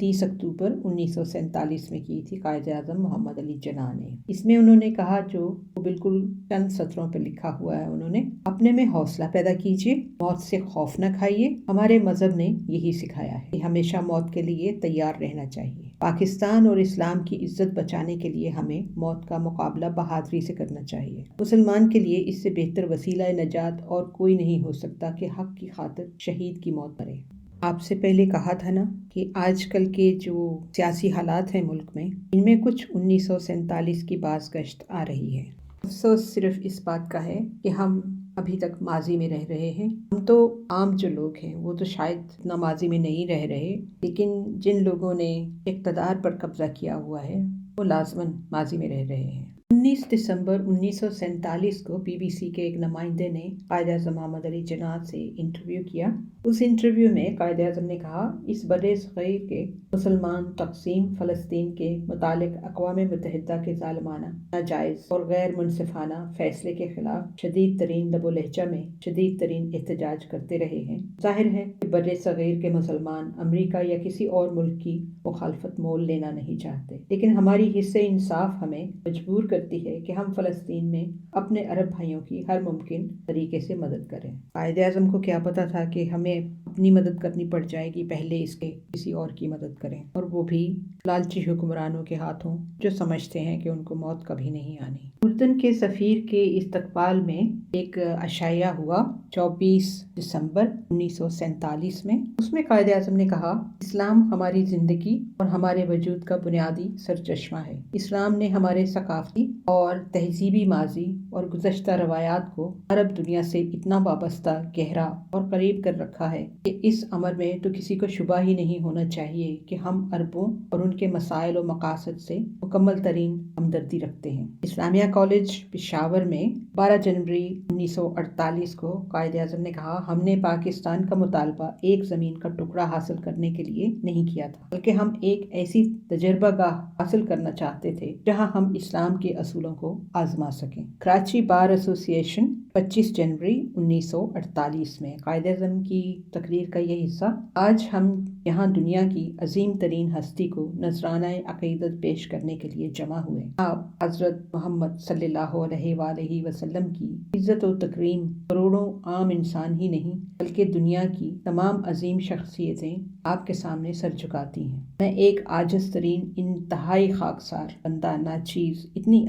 30 اکتوبر 1947 میں کی تھی قائد اعظم محمد علی جناح نے۔ اس میں انہوں نے کہا، جو بالکل چند سطروں پہ لکھا ہوا ہے، انہوں نے اپنے میں حوصلہ پیدا کیجیے، موت سے خوف نہ کھائیے۔ ہمارے مذہب نے یہی سکھایا ہے کہ ہمیشہ موت کے لیے تیار رہنا چاہیے۔ پاکستان اور اسلام کی عزت بچانے کے لیے ہمیں موت کا مقابلہ بہادری سے کرنا چاہیے۔ مسلمان کے لیے اس سے بہتر وسیلہ نجات اور کوئی نہیں ہو سکتا کہ حق کی خاطر شہید کی موت مرے۔ آپ سے پہلے کہا تھا نا کہ آج کل کے جو سیاسی حالات ہیں ملک میں، ان میں کچھ 1947 کی بازگشت آ رہی ہے۔ افسوس صرف اس بات کا ہے کہ ہم ابھی تک ماضی میں رہ رہے ہیں۔ ہم تو عام جو لوگ ہیں وہ تو شاید اتنا ماضی میں نہیں رہ رہے، لیکن جن لوگوں نے اقتدار پر قبضہ کیا ہوا ہے وہ لازماً ماضی میں رہ رہے ہیں۔ 19 دسمبر 1947 کو بی بی سی کے ایک نمائندے نے قائد اعظم محمد علی جناح سے انٹرویو کیا۔ اس انٹرویو میں قائد اعظم نے کہا، اس بر صغیر کے مسلمان تقسیم فلسطین کے متعلق اقوام متحدہ کے ظالمانہ، ناجائز اور غیر منصفانہ فیصلے کے خلاف شدید ترین لب و لہجہ میں شدید ترین احتجاج کرتے رہے ہیں۔ ظاہر ہے کہ بر صغیر کے مسلمان امریکہ یا کسی اور ملک کی مخالفت مول لینا نہیں چاہتے، لیکن ہماری حصہ انصاف ہمیں مجبور کرتی ہے کہ ہم فلسطین میں اپنے عرب بھائیوں کی ہر ممکن طریقے سے مدد کریں۔ قائد اعظم کو کیا پتا تھا کہ ہمیں اپنی مدد کرنی پڑ جائے گی، پہلے اس کے کسی اور کی مدد کریں، اور وہ بھی لالچی حکمرانوں کے ہاتھوں جو سمجھتے ہیں کہ ان کو موت کبھی نہیں آنی۔ اردن کے سفیر کے استقبال میں ایک عشائیہ ہوا 24 دسمبر 1947 میں۔ اس میں قائد اعظم نے کہا، اسلام ہماری زندگی اور ہمارے وجود کا بنیادی سرچشمہ ہے۔ اسلام نے ہمارے ثقافتی اور تہذیبی ماضی اور گزشتہ روایات کو عرب دنیا سے اتنا وابستہ، گہرا اور قریب کر رکھا ہے کہ اس امر میں تو کسی کو شبہ ہی نہیں ہونا چاہیے کہ ہم عربوں اور ان کے مسائل و مقاصد سے مکمل ترین ہمدردی رکھتے ہیں۔ اسلامیہ کالج پشاور میں 12 جنوری 1948 کو قائد اعظم نے کہا، ہم نے پاکستان کا مطالبہ ایک زمین کا ٹکڑا حاصل کرنے کے لیے نہیں کیا تھا، بلکہ ہم ایک ایسی تجربہ گاہ حاصل کرنا چاہتے تھے جہاں ہم اسلام کے اصولوں کو آزما سکیں۔ کراچی بار ایسوسی ایشن 25 جنوری 1948 میں قائد اعظم کی تقریر کا یہ حصہ، آج ہم یہاں دنیا کی عظیم ترین ہستی کو نذرانہ عقیدت پیش کرنے کے لیے جمع ہوئے۔ آپ حضرت محمد صلی اللہ علیہ وآلہ وسلم کی عزت و تکریم کروڑوں عام انسان ہی نہیں بلکہ دنیا کی تمام عظیم شخصیتیں آپ کے سامنے سر جھکاتی ہیں۔ میں ایک عاجز ترین انتہائی خاکسار بندہ، ناچیز، اتنی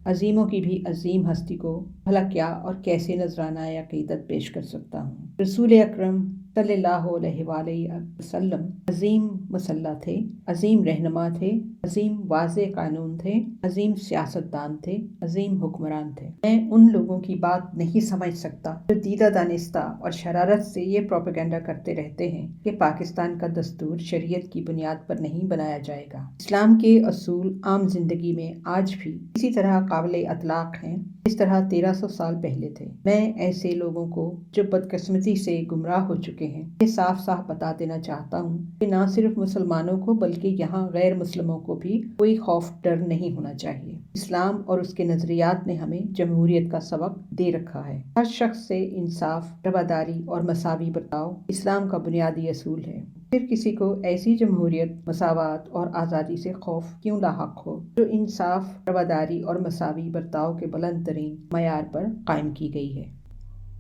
عظیموں کی بھی عظیم ہستی کو بھلا کیا اور کیسے نذرانہ عقیدت پیش کر سکتا ہوں۔ رسول اکرم صلی اللہ علیہ وآلہ وسلم عظیم مسلح تھے، عظیم رہنما تھے، عظیم واضح قانون تھے، عظیم سیاستدان تھے، عظیم حکمران تھے۔ میں ان لوگوں کی بات نہیں سمجھ سکتا جو دیدہ دانستہ اور شرارت سے یہ پروپیگنڈا کرتے رہتے ہیں کہ پاکستان کا دستور شریعت کی بنیاد پر نہیں بنایا جائے گا۔ اسلام کے اصول عام زندگی میں آج بھی اسی طرح قابل اطلاق ہیں جس طرح 1300 سال پہلے تھے۔ میں ایسے لوگوں کو جو بدقسمتی سے گمراہ ہو چکے ہیں یہ صاف صاف بتا دینا چاہتا ہوں کہ نہ صرف مسلمانوں کو بلکہ یہاں غیر مسلموں کو بھی کوئی خوف ڈر نہیں ہونا چاہیے۔ اسلام اور اس کے نظریات نے ہمیں جمہوریت کا سبق دے رکھا ہے۔ ہر شخص سے انصاف، رواداری اور مساوی برتاؤ اسلام کا بنیادی اصول ہے۔ پھر کسی کو ایسی جمہوریت، مساوات اور آزادی سے خوف کیوں لاحق ہو جو انصاف، رواداری اور مساوی برتاؤ کے بلند ترین معیار پر قائم کی گئی ہے۔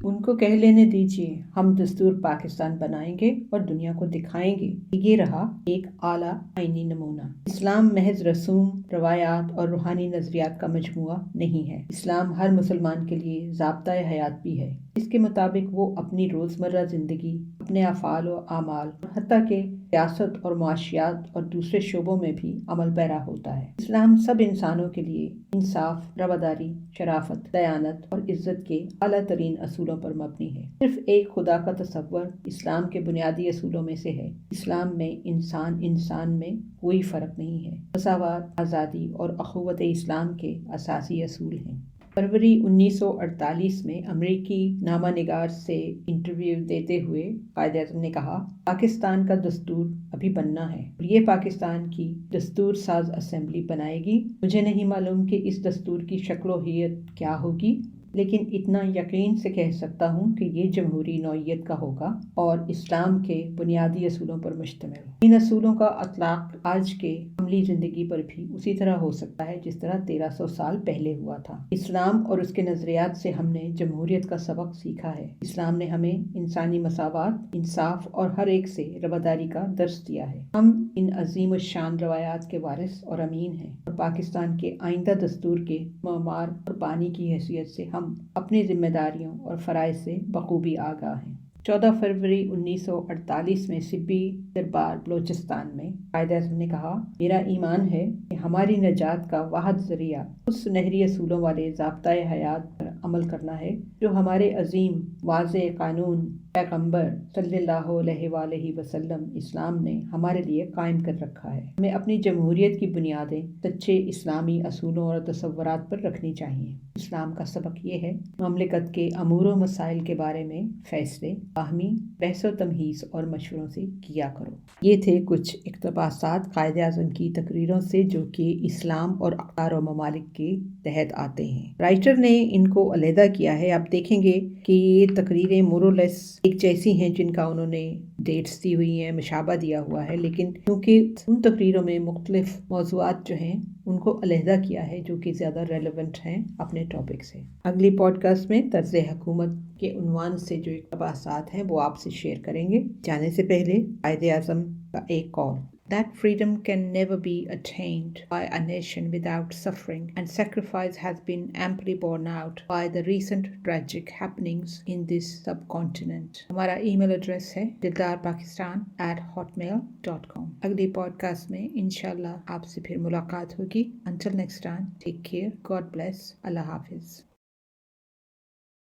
ان کو کہہ لینے دیجیے، ہم دستور پاکستان بنائیں گے اور دنیا کو دکھائیں گے کہ یہ رہا ایک اعلیٰ آئینی نمونہ۔ اسلام محض رسوم، روایات اور روحانی نظریات کا مجموعہ نہیں ہے۔ اسلام ہر مسلمان کے لیے ضابطۂ حیات بھی ہے، اس کے مطابق وہ اپنی روزمرہ زندگی، اپنے افعال و اعمال اور حتیٰ کہ سیاست اور معاشیات اور دوسرے شعبوں میں بھی عمل پیرا ہوتا ہے۔ اسلام سب انسانوں کے لیے انصاف، رواداری، شرافت، دیانت اور عزت کے اعلیٰ ترین اصولوں پر مبنی ہے۔ صرف ایک خدا کا تصور اسلام کے بنیادی اصولوں میں سے ہے۔ اسلام میں انسان میں کوئی فرق نہیں ہے۔ مساوات، آزادی اور اخوت اسلام کے اساسی اصول ہیں۔ فروری 1948 میں امریکی نامہ نگار سے انٹرویو دیتے ہوئے قائد اعظم نے کہا، پاکستان کا دستور ابھی بننا ہے اور یہ پاکستان کی دستور ساز اسمبلی بنائے گی۔ مجھے نہیں معلوم کہ اس دستور کی شکل و ہیئت کیا ہوگی، لیکن اتنا یقین سے کہہ سکتا ہوں کہ یہ جمہوری نوعیت کا ہوگا اور اسلام کے بنیادی اصولوں پر مشتمل۔ ان اصولوں کا اطلاق آج کے عملی زندگی پر بھی اسی طرح ہو سکتا ہے جس طرح 1300 سال پہلے ہوا تھا۔ اسلام اور اس کے نظریات سے ہم نے جمہوریت کا سبق سیکھا ہے۔ اسلام نے ہمیں انسانی مساوات، انصاف اور ہر ایک سے رواداری کا درس دیا ہے۔ ہم ان عظیم الشان روایات کے وارث اور امین ہیں، اور پاکستان کے آئندہ دستور کے معمار اور بانی کی حیثیت سے ہم اپنی ذمہ داریوں اور فرائض سے بخوبی آگاہ ہیں۔ 14 فروری 1948 میں سبی دربار بلوچستان میں قائد اعظم نے کہا، میرا ایمان ہے کہ ہماری نجات کا واحد ذریعہ اس سنہری اصولوں والے ضابطۂ حیات پر عمل کرنا ہے جو ہمارے عظیم واضح قانون پیغمبر صلی اللہ علیہ وآلہ وسلم اسلام نے ہمارے لیے قائم کر رکھا ہے۔ ہمیں اپنی جمہوریت کی بنیادیں سچے اسلامی اصولوں اور تصورات پر رکھنی چاہیے۔ اسلام کا سبق یہ ہے، مملکت کے امور و مسائل کے بارے میں فیصلے باہمی بحث و تمہیز اور مشوروں سے کیا کرو۔ یہ تھے کچھ اقتباسات قائد اعظم کی تقریروں سے جو کہ اسلام اور اقدار و ممالک کے تحت آتے ہیں۔ رائٹر نے ان کو علیحدہ کیا ہے۔ آپ دیکھیں گے کہ یہ تقریریں مورلیس ایک جیسی ہیں جن کا انہوں نے ڈیٹس دی ہوئی ہیں، مشابہ دیا ہوا ہے، لیکن کیونکہ ان تقریروں میں مختلف موضوعات جو ہیں ان کو علیحدہ کیا ہے جو کہ زیادہ ریلیونٹ ہیں اپنے ٹاپک سے۔ اگلی پوڈ کاسٹ میں طرز حکومت کے عنوان سے جو اقتباسات ہیں وہ آپ سے شیئر کریں گے۔ جانے سے پہلے قائد اعظم کا ایک کال: That freedom can never be attained by a nation without suffering, and sacrifice has been amply borne out by the recent tragic happenings in this subcontinent. ہمارا ای میل ایڈریس ہے dildarpakistan@hotmail.com۔ اگلی پوڈ کاسٹ میں انشاءاللہ آپ سے پھر ملاقات ہوگی۔ Until next time, take care, God bless, اللہ حافظ۔